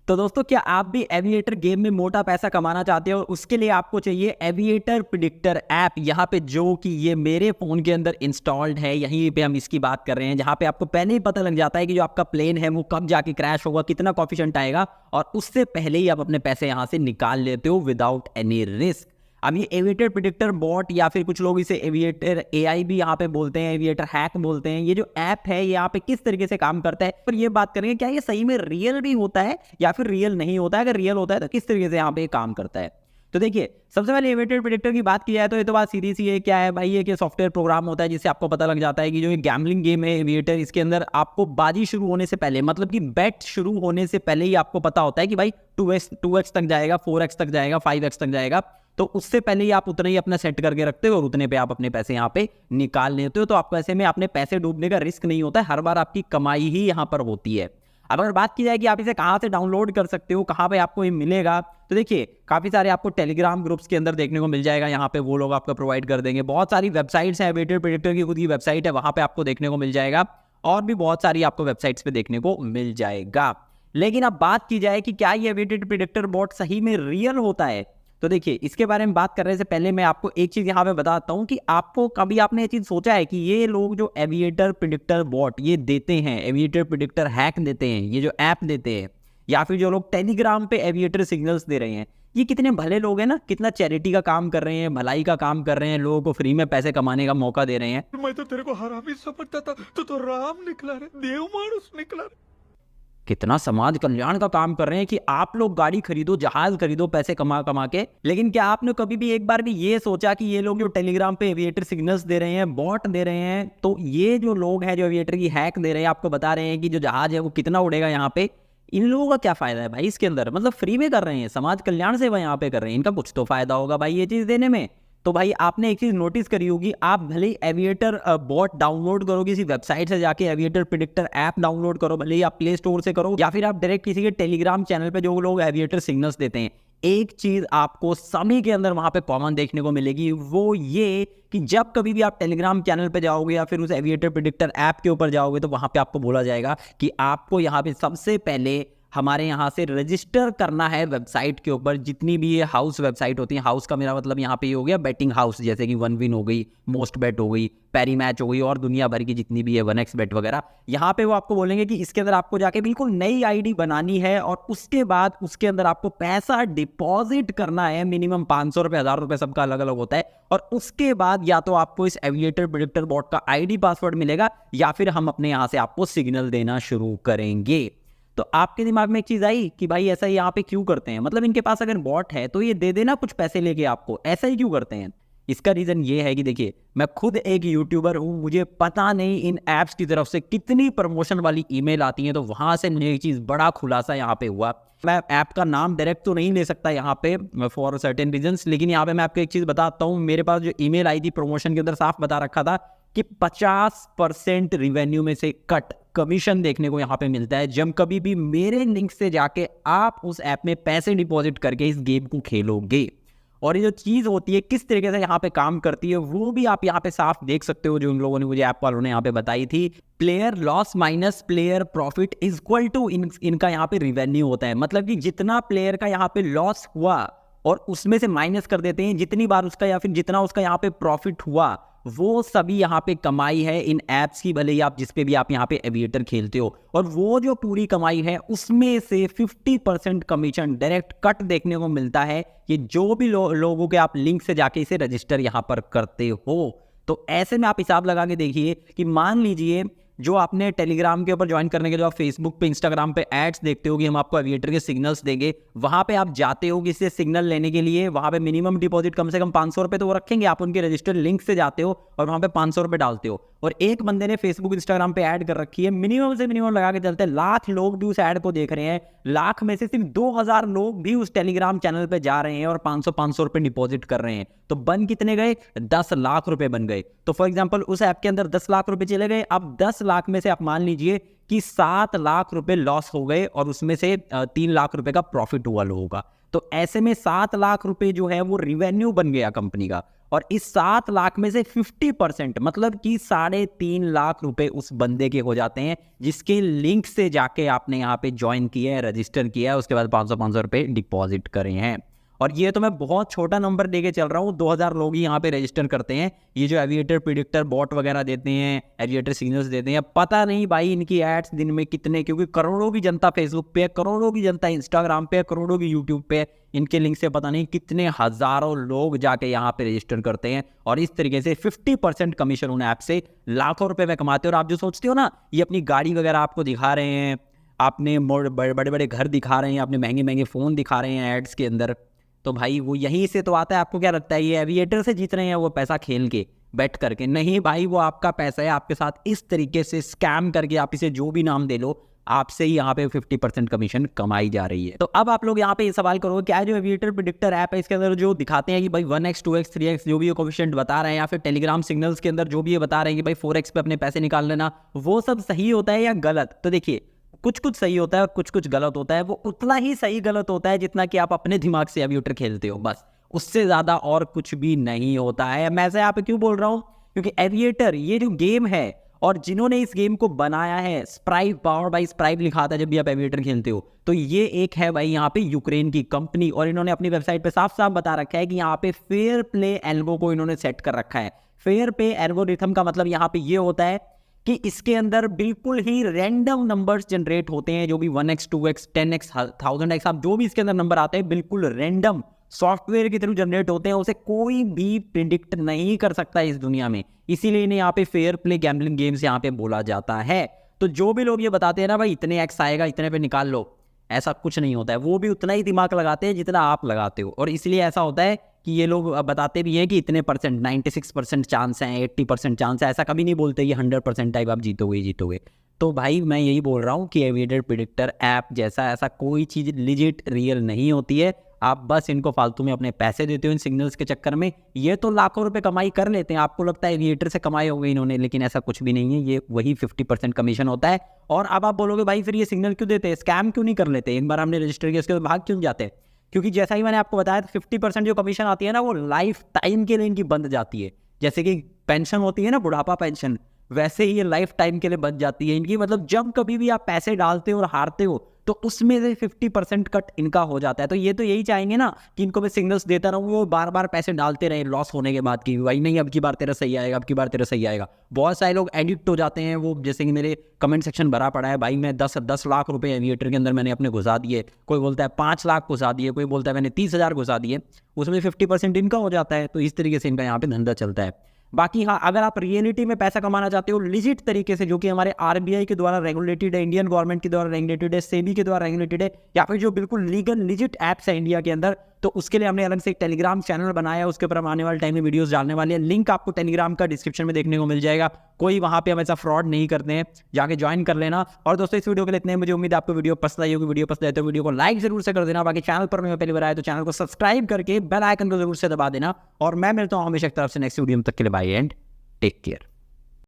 तो दोस्तों, क्या आप भी एविएटर गेम में मोटा पैसा कमाना चाहते हो? उसके लिए आपको चाहिए एविएटर प्रेडिक्टर ऐप। यहाँ पे जो कि ये मेरे फ़ोन के अंदर इंस्टॉल्ड है, यहीं पे हम इसकी बात कर रहे हैं, जहाँ पे आपको पहले ही पता लग जाता है कि जो आपका प्लेन है वो कब जाके क्रैश होगा, कितना कॉफिशिएंट आएगा, और उससे पहले ही आप अपने पैसे यहाँ से निकाल लेते हो विदाउट एनी रिस्क। अब ये एविएटर प्रेडिक्टर बॉट या फिर कुछ लोग इसे एविएटर एआई भी यहाँ पे बोलते हैं, एविएटर हैक बोलते हैं, ये जो ऐप है ये यहाँ पे किस तरीके से काम करता है, पर ये बात करेंगे क्या ये सही में रियल भी होता है या फिर रियल नहीं होता है। अगर रियल होता है तो किस तरीके से यहाँ पे काम करता है। तो देखिए, सबसे पहले एविएटर प्रेडिक्टर की बात की जाए तो ये तो बात सीधी सी है। क्या है भाई, ये कि सॉफ्टवेयर प्रोग्राम होता है जिससे आपको पता लग जाता है कि जो ये गैम्बलिंग गेम है एविएटर, इसके अंदर आपको बाजी शुरू होने से पहले, मतलब कि बेट शुरू होने से पहले ही आपको पता होता है कि भाई 2x तक जाएगा, 4x तक जाएगा, 5x तक जाएगा। तो उससे पहले ही आप उतना ही अपना सेट करके रखते हो और उतने पे आप अपने पैसे यहाँ पे निकाल लेते हो। तो आपको ऐसे में अपने पैसे डूबने का रिस्क नहीं होता है, हर बार आपकी कमाई ही यहाँ पर होती है। अब अगर बात की जाए कि आप इसे कहाँ से डाउनलोड कर सकते हो, कहाँ पे आपको ये मिलेगा, तो देखिए काफ़ी सारे आपको टेलीग्राम ग्रुप्स के अंदर देखने को मिल जाएगा। यहाँ पे वो लोग आपको प्रोवाइड कर देंगे। बहुत सारी वेबसाइट्स हैं, एविएटर प्रेडिक्टर की खुद की वेबसाइट है, वहाँ पे आपको देखने को मिल जाएगा, और भी बहुत सारी आपको वेबसाइट्स पे देखने को मिल जाएगा। लेकिन अब बात की जाए कि क्या ये एविएटर प्रेडिक्टर बॉट सही में रियल होता है, तो देखिए इसके बारे में बात करने से पहले मैं आपको एक चीज़ यहाँ पे बताता हूँ कि आपको कभी आपने ये चीज़ सोचा है कि ये लोग जो एविएटर प्रेडिक्टर बॉट ये देते हैं, एविएटर प्रेडिक्टर हैक देते हैं, ये जो ऐप देते हैं, या फिर जो लोग टेलीग्राम पे एविएटर सिग्नल्स दे रहे हैं, ये कितने भले लोग हैं ना, कितना चैरिटी का काम कर रहे हैं, भलाई का काम कर रहे हैं, लोगों को फ्री में पैसे कमाने का मौका दे रहे हैं। मैं तो तेरे को हरामी समझता था, तो राम निकला रे, देव मानुस निकला रे। कितना समाज कल्याण का काम कर रहे हैं कि आप लोग गाड़ी खरीदो, जहाज खरीदो, पैसे कमा कमा के। लेकिन क्या आपने कभी भी एक बार भी ये सोचा कि ये लोग जो टेलीग्राम पे एविएटर सिग्नल्स दे रहे हैं, बॉट दे रहे हैं, तो ये जो लोग हैं जो एविएटर की हैक दे रहे हैं, आपको बता रहे हैं कि जो जहाज है वो कितना उड़ेगा यहाँ पे, इन लोगों का क्या फायदा है भाई इसके अंदर? मतलब फ्री में कर रहे हैं, समाज कल्याण सेवा यहाँ पे कर रहे हैं, इनका कुछ तो फायदा होगा भाई ये चीज देने में। तो भाई आपने एक चीज नोटिस करी होगी, आप भले ही एविएटर बॉट डाउनलोड करो किसी वेबसाइट से जाके, एविएटर प्रेडिक्टर ऐप डाउनलोड करो, भले ही आप प्ले स्टोर से करो या फिर आप डायरेक्ट किसी के टेलीग्राम चैनल पे जो लोग एविएटर सिग्नल्स देते हैं, एक चीज आपको सभी के अंदर वहां पे कॉमन देखने को मिलेगी, वो ये कि जब कभी भी आप टेलीग्राम चैनल पे जाओगे या फिर उस एविएटर प्रेडिक्टर ऐप के ऊपर जाओगे, तो वहां पे आपको बोला जाएगा कि आपको यहाँ पे सबसे पहले हमारे यहाँ से रजिस्टर करना है वेबसाइट के ऊपर। जितनी भी ये हाउस वेबसाइट होती है, हाउस का मेरा मतलब यहाँ पे ये हो गया बेटिंग हाउस, जैसे कि 1win हो गई, मोस्ट बेट हो गई, पैरी मैच हो गई, और दुनिया भर की जितनी भी है 1x बेट वगैरह, यहाँ पे वो आपको बोलेंगे कि इसके अंदर आपको जाके बिल्कुल नई आईडी बनानी है, और उसके बाद उसके अंदर आपको पैसा डिपॉजिट करना है, मिनिमम 500 रुपये, 1000 रुपये, सबका अलग अलग होता है। और उसके बाद या तो आपको इस एविएटर प्रेडिक्टर बॉट का आईडी पासवर्ड मिलेगा, या फिर हम अपने यहाँ से आपको सिग्नल देना शुरू करेंगे। तो आपके दिमाग में एक चीज आई कि भाई ऐसा यहाँ पे क्यों करते हैं, मतलब इनके पास अगर बॉट है तो ये दे देना कुछ पैसे लेके आपको, ऐसा ही क्यों करते हैं? इसका रीजन ये है कि देखिए, मैं खुद एक यूट्यूबर हूँ, मुझे पता नहीं इन ऐप्स की तरफ से कितनी प्रमोशन वाली ईमेल आती हैं, तो वहां से मुझे एक चीज बड़ा खुलासा यहाँ पे हुआ। मैं ऐप का नाम डायरेक्ट तो नहीं ले सकता यहाँ पे फॉर सर्टेन रीजंस, लेकिन यहाँ पे मैं आपको एक चीज बताता हूँ। मेरे पास जो ईमेल आई थी प्रमोशन के अंदर साफ बता रखा था कि 50% रिवेन्यू में से कट कमीशन देखने को यहाँ पे मिलता है जब कभी भी मेरे लिंक से जाके आप उस ऐप में पैसे डिपॉजिट करके इस गेम को खेलोगे। और ये जो चीज़ होती है किस तरीके से यहाँ पे काम करती है, वो भी आप यहाँ पे साफ देख सकते हो, जो इन लोगों ने मुझे ऐप वालों ने यहाँ पे बताई थी। Player loss minus player profit is equal to इनका यहाँ पे रिवेन्यू होता है। मतलब कि जितना प्लेयर का यहाँ पे लॉस हुआ और उसमें से माइनस कर देते हैं जितनी बार उसका या फिर जितना उसका यहाँ पे प्रॉफिट हुआ, वो सभी यहाँ पे कमाई है इन ऐप्स की, भले ही आप जिस पे भी आप यहाँ पे एविएटर खेलते हो। और वो जो पूरी कमाई है उसमें से 50% कमीशन डायरेक्ट कट देखने को मिलता है, ये जो भी लोगों के आप लिंक से जाके इसे रजिस्टर यहाँ पर करते हो। तो ऐसे में आप हिसाब लगा के देखिए कि मान लीजिए जो आपने टेलीग्राम के ऊपर ज्वाइन करने के लिए आप फेसबुक पे, इंस्टाग्राम पे एड्स देखते हो कि हम आपको एविएटर के सिग्नल्स देंगे, वहां पे आप जाते हो किसी सिग्नल लेने के लिए, वहां पे मिनिमम डिपॉजिट कम से कम 500 रुपये तो वो रखेंगे, आप उनके रजिस्टर लिंक से जाते हो और वहां पे 500 रुपये डालते हो। और एक बंदे ने फेसबुक इंस्टाग्राम पे ऐड कर रखी है, मिनिमम से मिनिमम लगा के चलते हैं, लाख लोग भी उस ऐड को देख रहे हैं, लाख में से सिर्फ 2000 लोग भी उस टेलीग्राम चैनल पे जा रहे हैं और 500 रुपये डिपॉजिट कर रहे हैं, तो बन कितने गए? 10 लाख रुपए बन गए। तो फॉर एग्जांपल उस ऐप के अंदर 10 लाख रुपए चले गए। अब 10 लाख में से आप मान लीजिए कि 7 लाख रुपए लॉस हो गए और उसमें से 3 लाख रुपए का प्रॉफिट हुआ लोगों का। तो ऐसे में 7 लाख रुपए जो है वो रिवेन्यू बन गया कंपनी का। और इस 7 लाख में से 50% मतलब कि 3.5 लाख रुपए उस बंदे के हो जाते हैं जिसके लिंक से जाके आपने यहाँ पे ज्वाइन किया है, रजिस्टर किया है, उसके बाद 500 रुपए डिपॉजिट करे हैं। और ये तो मैं बहुत छोटा नंबर लेके चल रहा हूँ, 2000 लोग ही यहाँ पे रजिस्टर करते हैं। ये जो एविएटर प्रिडिक्टर बॉट वगैरह देते हैं, एविएटर सिग्नल्स देते हैं, पता नहीं भाई इनकी एड्स दिन में कितने, क्योंकि करोड़ों की जनता फेसबुक पे है, करोड़ों की जनता इंस्टाग्राम पे है, करोड़ों की यूट्यूब पे है। इनके लिंक से पता नहीं कितने हजारों लोग जाके यहाँ पे रजिस्टर करते हैं और इस तरीके से 50% कमीशन उन ऐप से लाखों रुपए में कमाते हैं। और आप जो सोचते हो ना, ये अपनी गाड़ी वगैरह आपको दिखा रहे हैं, आपने बड़े बड़े घर दिखा रहे हैं, आपने महंगे महंगे फ़ोन दिखा रहे हैं एड्स के अंदर, तो भाई वो यहीं से तो आता है। आपको क्या लगता है ये एविएटर से जीत रहे हैं वो पैसा खेल के, बैठ करके? नहीं भाई, वो आपका पैसा है, आपके साथ इस तरीके से स्कैम करके, आप इसे जो भी नाम दे लो, आपसे ही यहाँ पे 50% कमीशन कमाई जा रही है। तो अब आप लोग यहाँ पे ये सवाल करोगे, क्या जो एविएटर प्रेडिक्टर ऐप है इसके अंदर जो दिखाते हैं कि भाई 1x 2x 3x जो भी ये कोएफिशिएंट बता रहे हैं, या फिर टेलीग्राम सिग्नल्स के अंदर जो भी ये बता रहे हैं कि भाई 4x पे अपने पैसे निकाल लेना, वो सब सही होता है या गलत? तो देखिए, कुछ कुछ सही होता है और कुछ कुछ गलत होता है। वो उतना ही सही गलत होता है जितना कि आप अपने दिमाग से एविएटर खेलते हो, बस उससे ज्यादा और कुछ भी नहीं होता है। मैं से यहाँ पे क्यों बोल रहा हूँ? क्योंकि एविएटर ये जो गेम है, और जिन्होंने इस गेम को बनाया है, स्प्राइव, पावर बाय स्प्राइव लिखा आता है जब भी आप एविएटर खेलते हो, तो ये एक है भाई यहाँ पे यूक्रेन की कंपनी, और इन्होंने अपनी वेबसाइट पे साफ साफ बता रखा है कि यहाँ पे फेयर प्ले एल्गो को इन्होंने सेट कर रखा है। फेयर प्ले एल्गोरिथम का मतलब यहाँ पे ये होता है कि इसके अंदर बिल्कुल ही रैंडम नंबर्स जनरेट होते हैं, जो भी 1x 2x 10x 1000x आप जो भी इसके अंदर नंबर आते हैं बिल्कुल रैंडम सॉफ्टवेयर के थ्रू जनरेट होते हैं, उसे कोई भी प्रिडिक्ट नहीं कर सकता इस दुनिया में। इसीलिए इन्हें यहाँ पे फेयर प्ले गैम्बलिंग गेम्स यहाँ पे बोला जाता है। तो जो भी लोग ये बताते हैं ना भाई इतने एक्स आएगा, इतने पे निकाल लो, ऐसा कुछ नहीं होता है। वो भी उतना ही दिमाग लगाते हैं जितना आप लगाते हो, और इसलिए ऐसा होता है कि ये लोग बताते भी हैं कि इतने परसेंट 96% चांस है, 80% चांस है, ऐसा कभी नहीं बोलते ये 100% टाइप आप जीतोगे जीतोगे। तो भाई मैं यही बोल रहा हूँ कि एविएटर प्रेडिक्टर ऐप जैसा ऐसा कोई चीज़ लिजिट रियल नहीं होती है। आप बस इनको फालतू में अपने पैसे देते हो इन सिग्नल्स के चक्कर में। ये तो लाखों रुपए कमाई कर लेते हैं, आपको लगता है एविएटर से कमाई हो गई इन्होंने, लेकिन ऐसा कुछ भी नहीं है। ये वही 50% कमीशन होता है। और अब आप बोलोगे भाई फिर ये सिग्नल क्यों देते हैं, स्कैम क्यों नहीं कर लेते? एक बार हमने रजिस्टर किया उसके बाद भाग क्यों जाते हैं? क्योंकि जैसा ही मैंने आपको बताया 50% जो कमीशन आती है ना, वो लाइफ टाइम के लिए इनकी बंद जाती है। जैसे कि पेंशन होती है ना, बुढ़ापा पेंशन, वैसे ही ये लाइफ टाइम के लिए बच जाती है इनकी। मतलब जब कभी भी आप पैसे डालते हो और हारते हो तो उसमें से 50% कट इनका हो जाता है। तो ये तो यही चाहेंगे ना कि इनको मैं सिग्नल्स देता रहूँ, वो बार बार पैसे डालते रहे लॉस होने के बाद की भाई नहीं अब की बार तेरा सही आएगा, अब की बार तेरा सही आएगा। बहुत सारे लोग एडिक्ट हो जाते हैं, वो जैसे कि मेरे कमेंट सेक्शन भरा पड़ा है भाई, मैं 10 लाख रुपए एविएटर के अंदर मैंने अपने घुसा दिए, कोई बोलता है 5 लाख घुसा दिए, कोई बोलता है मैंने 30,000 घुसा दिए, उसमें 50% इनका हो जाता है। तो इस तरीके से इनका यहाँ पे धंधा चलता है। बाकी हाँ, अगर आप रियलिटी में पैसा कमाना चाहते हो लिजिट तरीके से, जो कि हमारे आरबीआई के द्वारा रेगुलेटेड है, इंडियन गवर्नमेंट के द्वारा रेगुलेटेड है, सेबी के द्वारा रेगुलेटेड है, या फिर जो बिल्कुल लीगल लिजिट ऐप्स है इंडिया के अंदर, तो उसके लिए हमने अलग से एक टेलीग्राम चैनल बनाया है। उसके ऊपर हम आने वाले टाइम में वीडियोस डालने वाले हैं। लिंक आपको टेलीग्राम का डिस्क्रिप्शन में देखने को मिल जाएगा। कोई वहाँ पे हम ऐसा फ्रॉड नहीं करते हैं, जाके ज्वाइन कर लेना। और दोस्तों इस वीडियो के लिए इतने, मुझे उम्मीद है आपको वीडियो पसंद आई होगी। वीडियो पसंद आए तो वीडियो को लाइक जरूर से कर देना। बाकी चैनल पर मैं पहली बार आया तो चैनल को सब्सक्राइब करके बेल आइकन को जरूर से दबा देना। और मैं मिलता हूँ हमेशा एक तरफ से नेक्स्ट वीडियो में, तक के लिए बाय एंड टेक केयर।